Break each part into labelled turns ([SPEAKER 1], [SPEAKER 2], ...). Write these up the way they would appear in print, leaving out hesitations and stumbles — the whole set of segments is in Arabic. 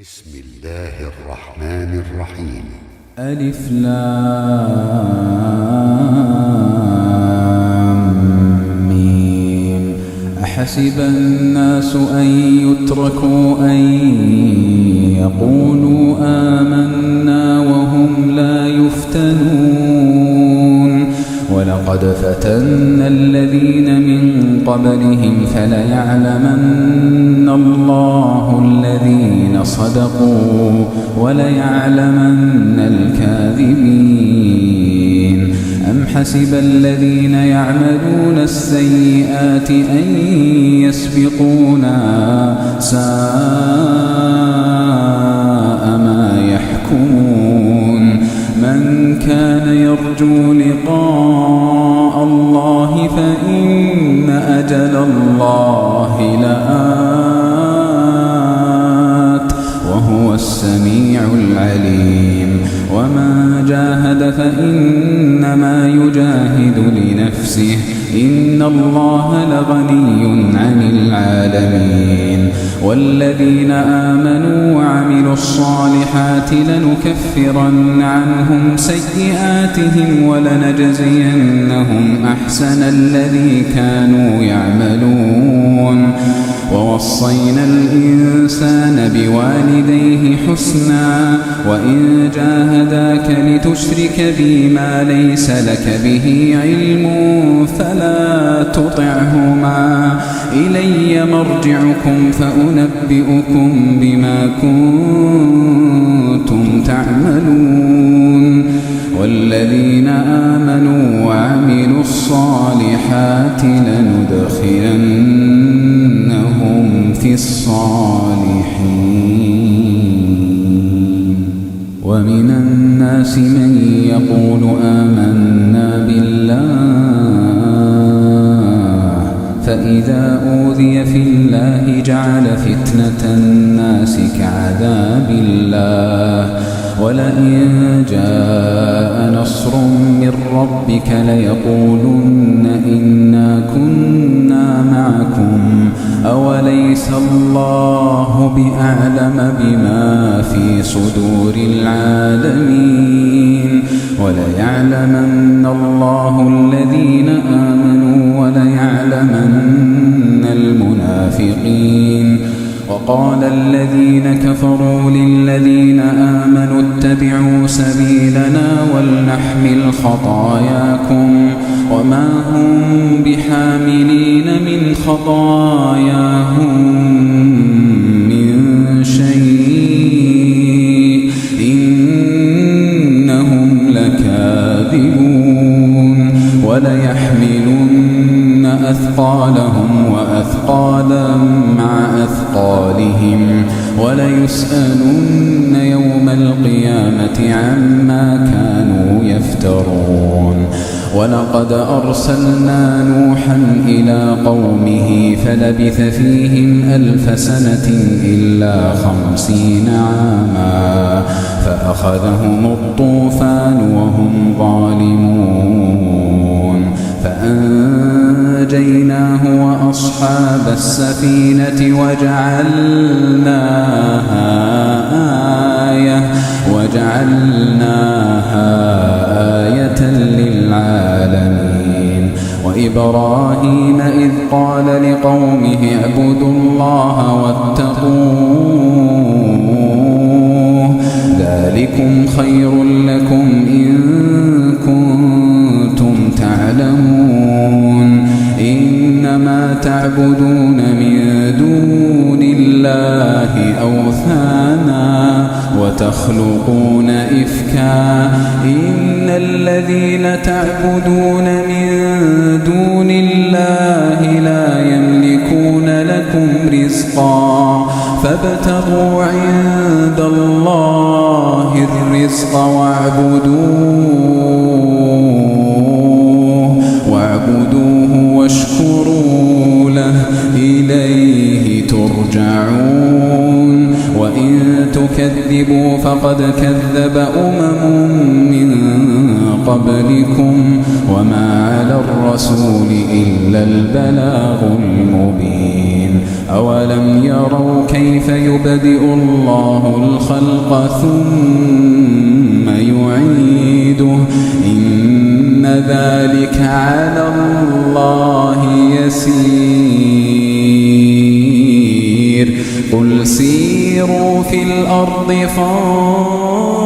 [SPEAKER 1] بسم الله الرحمن الرحيم.
[SPEAKER 2] ألف لام ميم. أحسب الناس أن يتركوا أن يقولوا آمنا وهم لا يفتنون ولقد فتنا الذين من قبلهم فليعلمن الله الذين صدقوا وليعلمن الكاذبين. أم حسب الذين يعملون السيئات أن يسبقونا ساء ما يحكمون. من كان يرجو لقاء الله فإن أجل الله لآت وهو السميع العليم. ومن جاهد فإنما يجاهد لنفسه إن الله لغني عن العالمين. والذين آمنوا وعملوا الصالحات لنكفرن عنهم سيئاتهم ولنجزينهم أحسن الذي كانوا يعملون. ووصينا الإنسان بوالديه حسنا وإن جاهداك لتشرك بي ما ليس لك به علم فلا تطعهما إلي مرجعكم فأنبئكم بما كنتم تعملون. والذين آمنوا وعملوا الصالحات لندخلنهم في الصالحين. ومن الناس من يقول آمنا بالله فإذا أوذي في الله جعل فتنة الناس كعذاب الله ولئن جاء نصر من ربك ليقولن إنا كنا معكم أوليس الله بأعلم بما في صدور العالمين. وليعلمن الله الذين آمنوا وليعلمن المنافقين. وقال الذين كفروا للذين آمنوا اتبعوا سبيلنا ولنحمل خطاياكم وما هم بحاملين من خطاياهم من شيء إنهم لكاذبون. وليحملن أثقالهم وأثقالا مع أثقالهم وليسألن يوم القيامة عما كانوا يفترون. ولقد أرسلنا نوحا إلى قومه فلبث فيهم 1000 سنة إلا 50 عاما فأخذهم الطوفان وهم ظالمون فأنجيناه وأصحاب السفينة وجعلناها آية للعالمين. وإبراهيم إذ قال لقومه اعبدوا الله واتقوه ذلكم خير لكم إن كنتم تعلمون. إنما تعبدون من دون الله أوثانا وتخلقون إفكا إن الذين تعبدون من دون الله لا يملكون لكم رزقا فابتغوا عند الله الرزق واعبدوه واشكروا له إليه ترجعون. وإن تكذبوا فقد كذب من قبلكم وما على الرسول إلا البلاغ المبين. أولم يروا كيف يبدئ الله الخلق ثم يعيده إن ذلك على الله يسير قل سيروا في الأرض فانظروا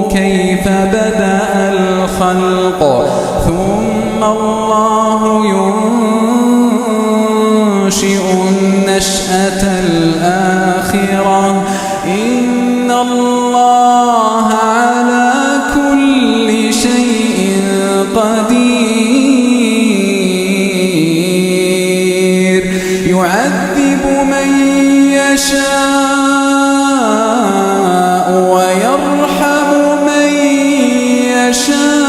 [SPEAKER 2] كيف بدأ الخلق ثم الله ينشئ النشأة الآخرة إن الله على كل شيء قدير يعذب من يشاء ويرحم من يشاء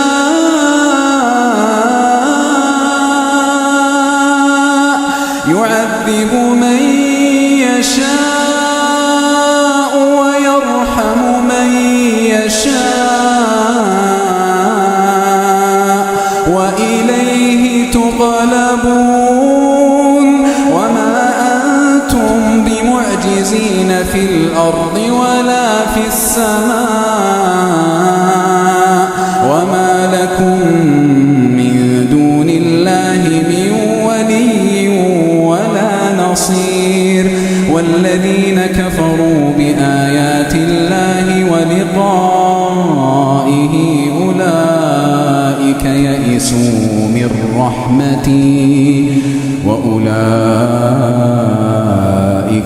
[SPEAKER 2] يعذب من يشاء ويرحم من يشاء وإليه تقلبون وما أنتم بمعجزين في الأرض ولا في السماء وما لكم من دون الله من ولي ولا نصير والذين كفروا بآيات الله ولقائه أولئك يئسوا من رحمتي وأولئك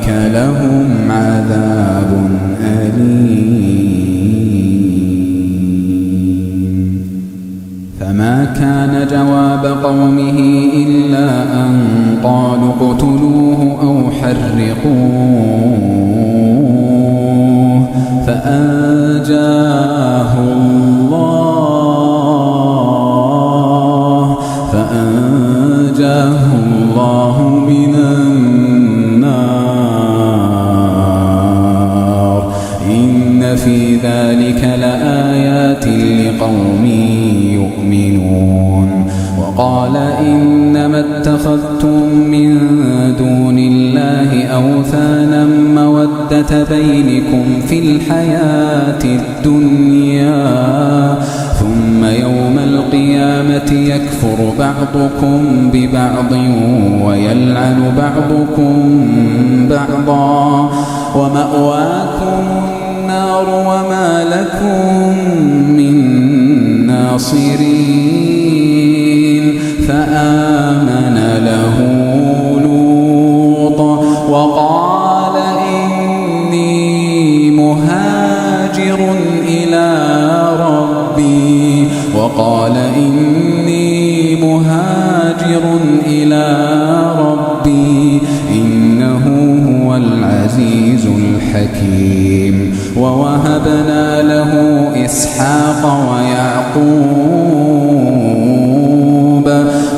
[SPEAKER 2] لهم عذاب أليم فما كان جواب قومه إلا أن قالوا اقتلوه أو حرقوه فأنجاه الله من النار إن في ذلك لآيات لقوم يؤمنون وقال إنما اتخذتم من دون الله أوثانا مودة بينكم في الحياة الدنيا ثم يوم القيامة يكفر بعضكم ببعض ويلعن بعضكم بعضا ومأواكم النار وما لكم من ناصرين فآمن له لوط وقال إني مهاجر إلى ربي إنه هو العزيز الحكيم ووهبنا له إسحاق ويعقوب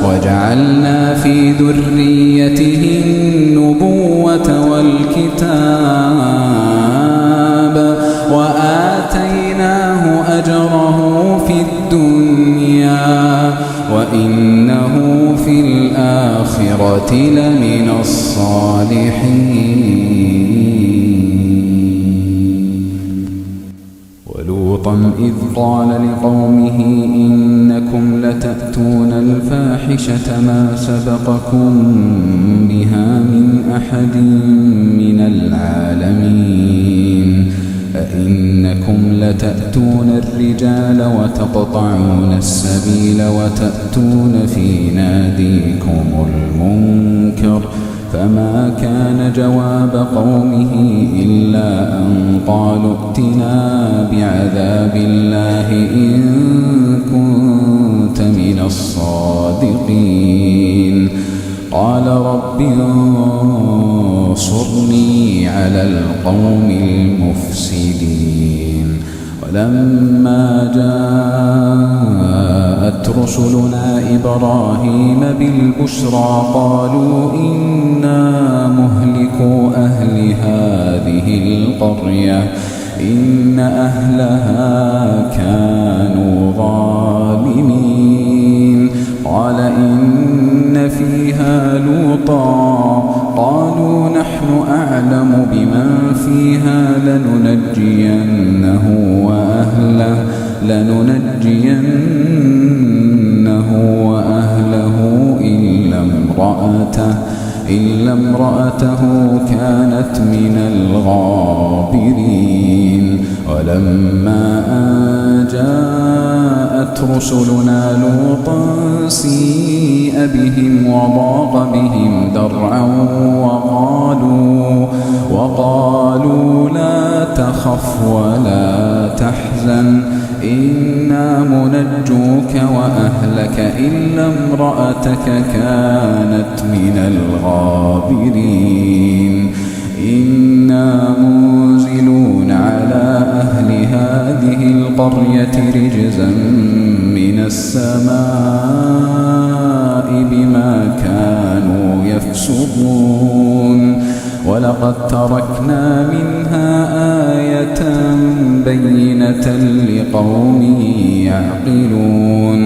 [SPEAKER 2] وجعلنا في ذريته النبوة والكتاب وآتيناه أجره في الدنيا وإنه في الآخرة لمن الصالحين ولوطا إذ قال لقومه إنكم لتأتون الفاحشة ما سبقكم بها من أحد من العالمين أئنكم لتأتون الرجال وتقطعون السبيل وتأتون في ناديكم المنكر فما كان جواب قومه إلا أن قالوا ائتنا بعذاب الله إن كنت من الصادقين قال رب انصرني على القوم المفسدين ولما جاءت رسلنا إبراهيم بالبشرى قالوا إنا مهلكو أهل هذه القرية إن أهلها كانوا ظالمين قال إن فيها لوطا قالوا نحن أعلم بمن فيها لننجينه وأهله إلا امرأته كانت من الغابرين. ولما أن جاءت رسلنا لوطا سيء بهم وضاق بهم ذرعا وقالوا لا تخف ولا تحزن إنا منجوك وأهلك إلا امرأتك كانت من الغابرين. إنا منزلون على أهل هذه القرية رجزا من السماء بما كانوا يفسقون. ولقد تركنا منها آية بينة لقوم يعقلون.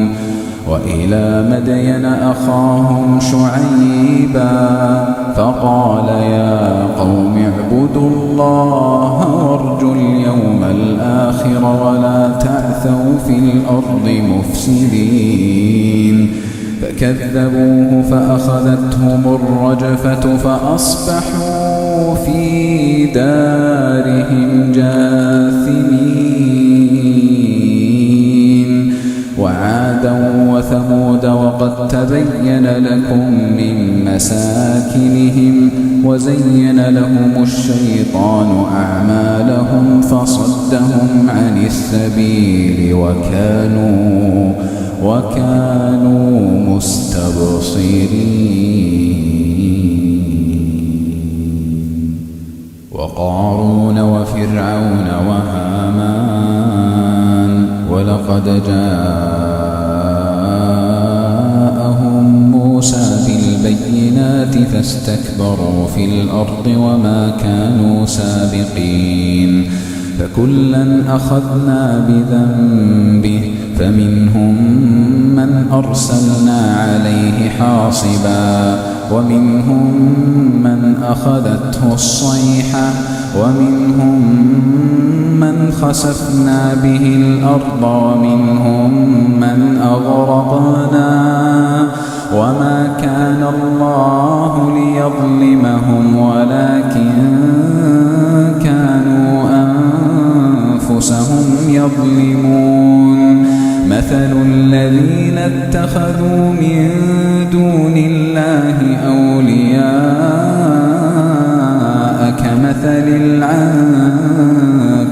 [SPEAKER 2] وإلى مدين أخاهم شعيبا فقال يا قوم اعبدوا الله وارجوا اليوم الآخر ولا تعثوا في الأرض مفسدين. فكذبوه فأخذتهم الرجفة فأصبحوا في دارهم جاثمين. وعادا وثمود وقد تبين لكم من مساكنهم وزين لهم الشيطان أعمالهم فصدهم عن السبيل وكانوا مستبصرين. وقارون وفرعون وهامان ولقد جاءهم موسى بالبينات فاستكبروا في الأرض وما كانوا سابقين. فكلا أخذنا بذنبه فمنهم من أرسلنا عليه حاصبا ومنهم من أخذته الصيحة ومنهم من خسفنا به الأرض ومنهم من أغرقنا وما كان الله ليظلمهم ولكن كانوا أنفسهم يظلمون. مثل الذين اتخذوا من دون الله أولياء كمثل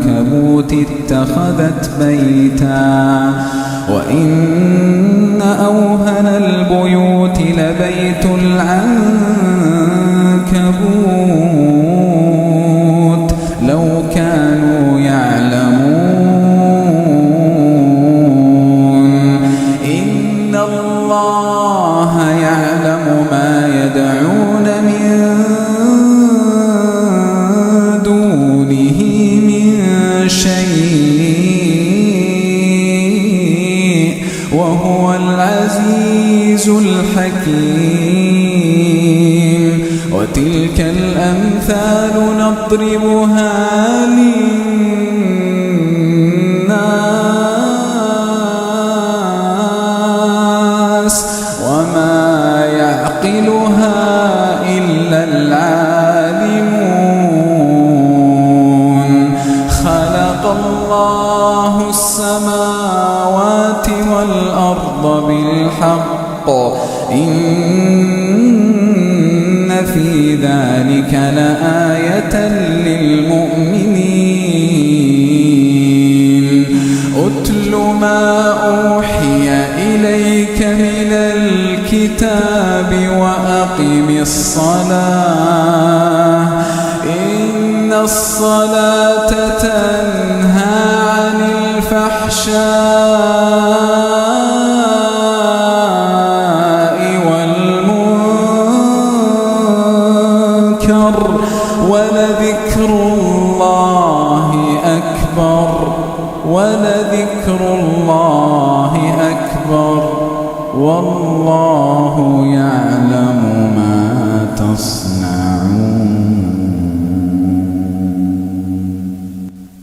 [SPEAKER 2] العنكبوت اتخذت بيتا وإن أوهن البيوت لبيت العنكبوت لو كانوا يعلمون. إن الله يعلم ما يدعون من دونه من شيء وهو العزيز الحكيم. وتلك الأمثال نضربها للناس وما يعقلها إلا العالمون. خلق الله السماوات والأرض بالحق إن في ذلك لآية للمؤمنين. أتل ما أوحي إليك من الكتاب وأقم الصلاة إن الصلاة تنهى عن الفحشاء والمنكر ولذكر الله أكبر والله يعلم ما تصنعون.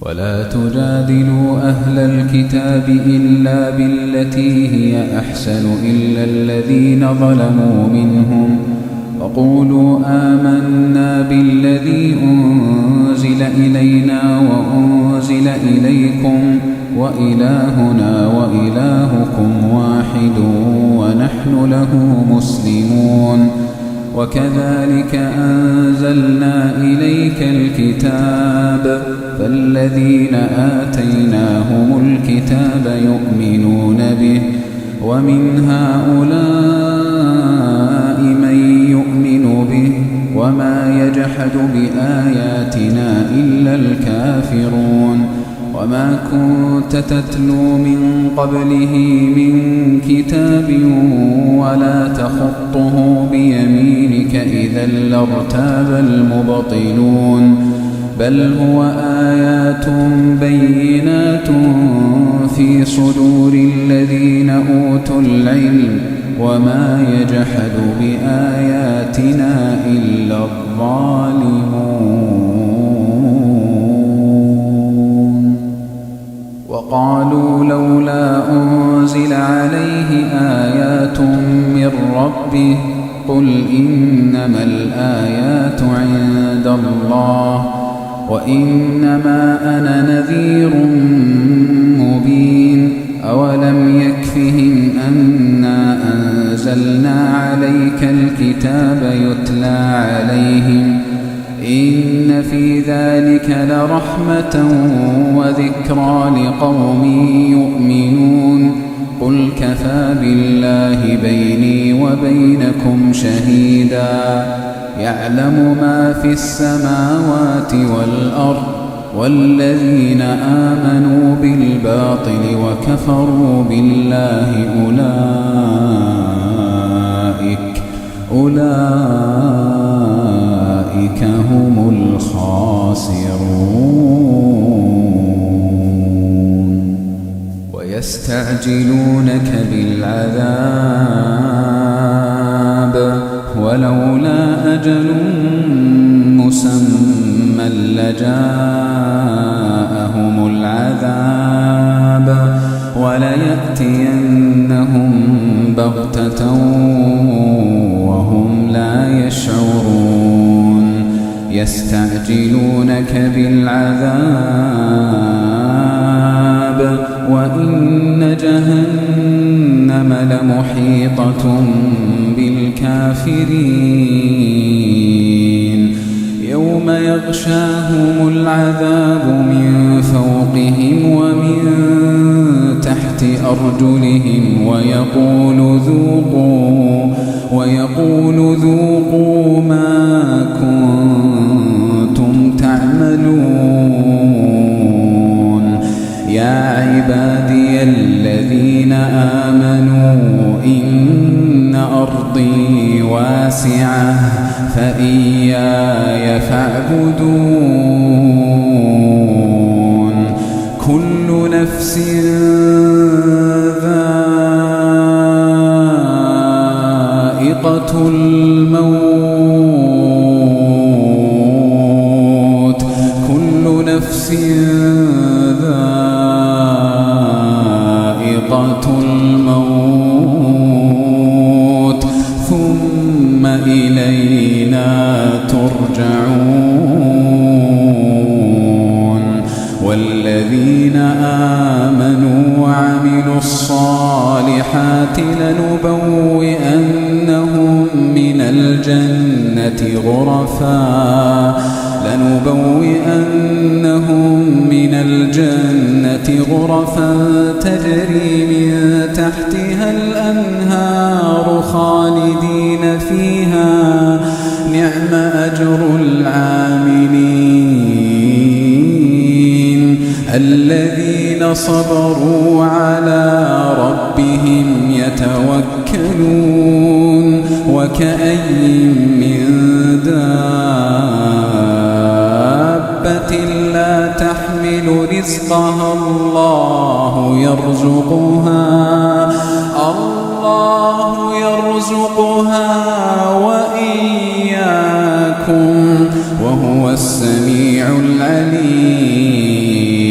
[SPEAKER 3] ولا تجادلوا أهل الكتاب إلا بالتي هي أحسن إلا الذين ظلموا منهم وقولوا آمنا بالذي أنزل إلينا وأنزل إليكم وإلهنا وإلهكم واحد ونحن له مسلمون وكذلك أنزلنا إليك الكتاب فالذين آتيناهم الكتاب يؤمنون به ومن هؤلاء من يؤمن به وما يجحد بآياتنا إلا الكافرون وما كنت تتلو من قبله من كتاب ولا تخطه بيمينك إذا لارتاب المبطلون بل هو آيات بينات في صدور الذين أوتوا العلم وما يجحد بآياتنا إلا الظالمون وقالوا لولا أنزل عليه آيات من ربه قل إنما الآيات عند الله وإنما أنا نذير مبين أولم يكفهم أنا أنزلنا عليك الكتاب يتلى عليهم إن في ذلك لرحمة وذكرى لقوم يؤمنون قل كفى بالله بيني وبينكم شهيدا يعلم ما في السماوات والأرض والذين آمنوا بالباطل وكفروا بالله أولئك هم الخاسرون ويستعجلونك بالعذاب ولولا أجل مسمى لجاءهم العذاب وليأتينهم بغتة وهم لا يشعرون يستعجلونك بالعذاب وإن جهنم لمحيطة بالكافرين يوم يغشاهم العذاب من فوقهم ومن تحت أرجلهم ويقول ذوقوا ما كنتم تعملون يا عبادي الذين آمنوا إن أرضي واسعة فإياي فاعبدون كل نفس ذائقة الموت كل نفس ذائقة الموت ثم إلينا ترجعون والذين آمنوا وعملوا الصالحات لنبوئنهم من الجنة غرفا تجري من تحتها الأنهار خالدين فيها نعم أجر العاملين الذين صبروا على ربهم يتوكلون وكأي من دابة لا تحمل رزقها الله يرزقها وإياكم. وهو السميع العليم.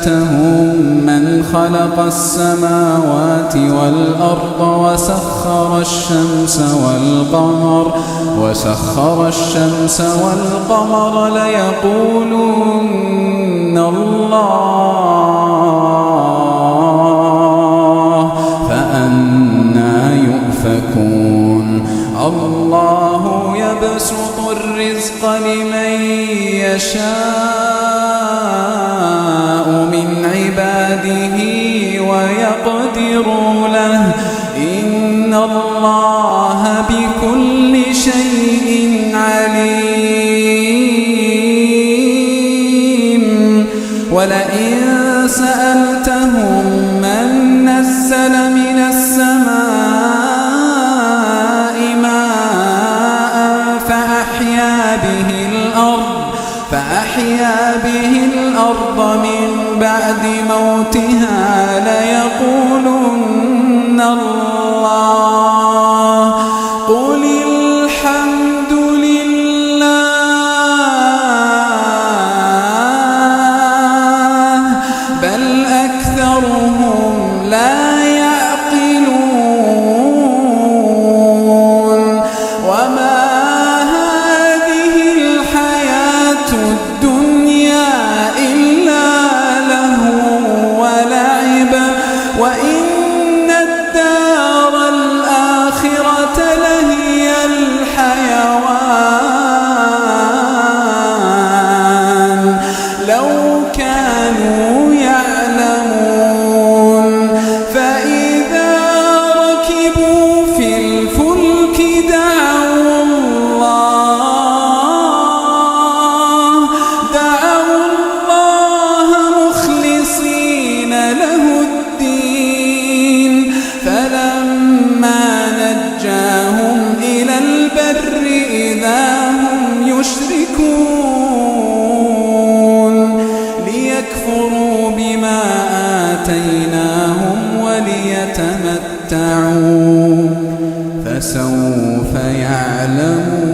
[SPEAKER 3] سألتهم من خلق السماوات والأرض وسخر الشمس والقمر ليقولن الله فأنى يؤفكون الله يبسط الرزق لمن يشاء من عباده ويقدر له إن الله بكل شيء عليم ولئن سألتهم من نزل من السماء ماء فأحيا به الأرض من بعد موتها ليقولن الله قل الحمد لله بل أكثرهم لا يعقلون وما هذه الحياة الدنيا إلا لهو ولعب وإن الدار الآخرة لهي الحيوان لو كانوا يعلمون فإذا ركبوا في الفلك دعوا الله مخلصين له الدين فلما نجاهم إلى البر إذا هم يشركون ليكفروا بما آتيناهم وليتمتعوا فسوف يعلمون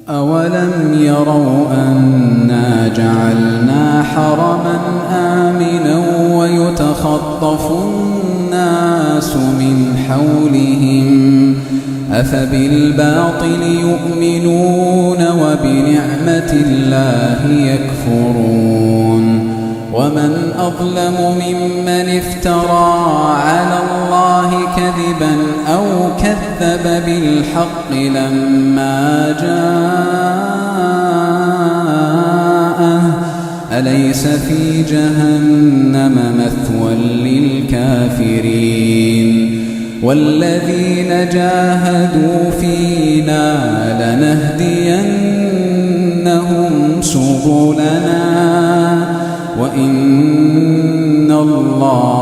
[SPEAKER 3] أولم يروا أنا جعلنا حرما آمنا ويتخطف الناس من حولهم أفبالباطل يؤمنون وبنعمة الله يكفرون ومن أظلم ممن افترى على الله كذبا أو كذب بالحق لما جاءه أليس في جهنم مثوى للكافرين والذين جاهدوا فينا لنهدينهم سبلنا وإن الله